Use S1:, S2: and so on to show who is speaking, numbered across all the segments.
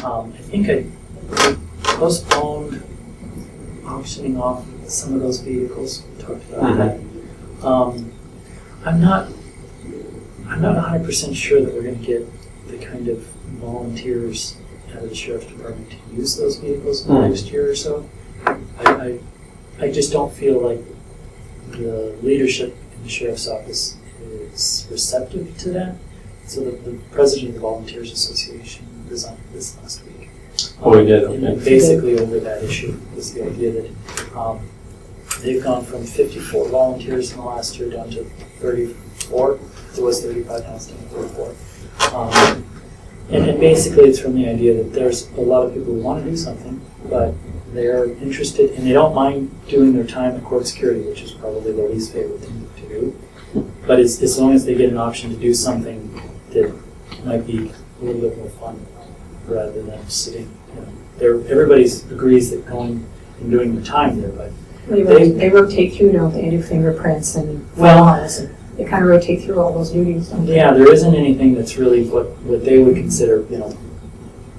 S1: I think I postponed auctioning off some of those vehicles. We talked about that. I'm not 100% sure that we're going to get the kind of volunteers out of the sheriff's department to use those vehicles in the next year or so. I just don't feel like the leadership in the sheriff's office is receptive to that. So the president of the Volunteers Association resigned this last week.
S2: Oh, he did?
S1: And basically over that issue was the idea that they've gone from 54 volunteers in the last year down to 34. There was 35, now it's down to 34. And basically it's from the idea that there's a lot of people who want to do something, but they're interested and they don't mind doing their time at court security, which is probably their least favorite thing to do. But as long as they get an option to do something that might be a little bit more fun rather than sitting, everybody agrees that going and doing the time there, but
S3: they rotate through, don't they? They do fingerprints and files, and they kind of rotate through all those duties.
S1: Yeah, there isn't anything that's really what they would consider,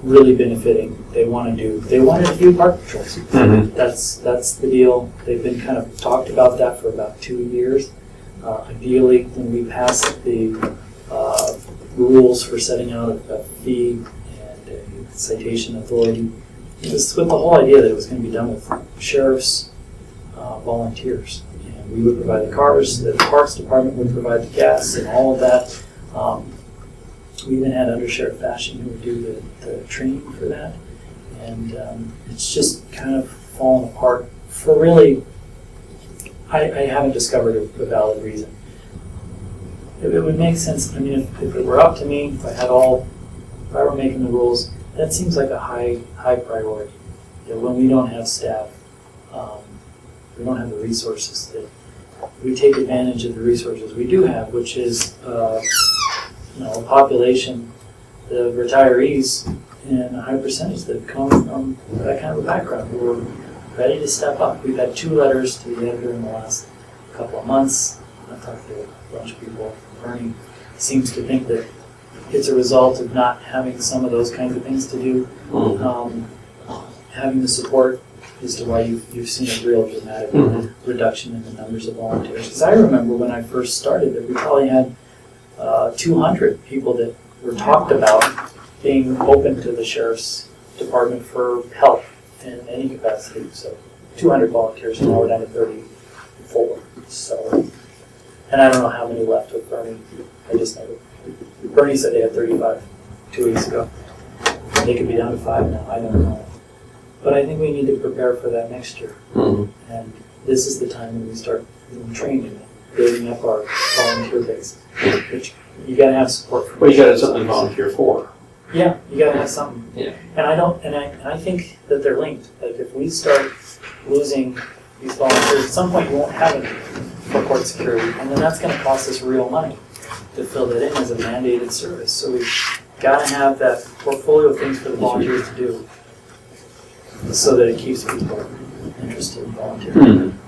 S1: really benefiting. They want to do park patrols. That's the deal. They've been kind of talked about that for about 2 years. Ideally, when we passed the rules for setting out a fee and a citation authority, it was with the whole idea that it was going to be done with sheriffs, volunteers. And we would provide the cars, the parks department would provide the gas and all of that. We even had Under Sheriff Fashion who would do the training for that. And it's just kind of fallen apart for really, I haven't discovered a valid reason. It would make sense, if it were up to me, if I were making the rules, that seems like a high priority. When we don't have staff, we don't have the resources, that we take advantage of the resources we do have, which is a population, the retirees, and a high percentage that come from that kind of a background who are ready to step up. We've had 2 letters to the editor in the last couple of months. I've talked to a bunch of people. Bernie seems to think that it's a result of not having some of those kinds of things to do. Having the support as to why you've seen a real dramatic reduction in the numbers of volunteers. Because I remember when I first started that we probably had 200 people that were talked about being open to the sheriff's department for help in any capacity. So 200 volunteers, and now we're down to 34. So, and I don't know how many left with Bernie. I just know Bernie said they had 35 2 weeks ago. They could be down to 5 now. I don't know. But I think we need to prepare for that next year. And this is the time when we start training, building up our volunteer base. Which you got to have support for.
S2: Well, you got to have something to volunteer for.
S1: Yeah, you got to have something.
S2: Yeah.
S1: And I think that they're linked. Like if we start losing these volunteers, at some point you won't have any for court security, and then that's going to cost us real money to fill that in as a mandated service. So we've got to have that portfolio of things for the volunteers to do, so that it keeps people interested in volunteering.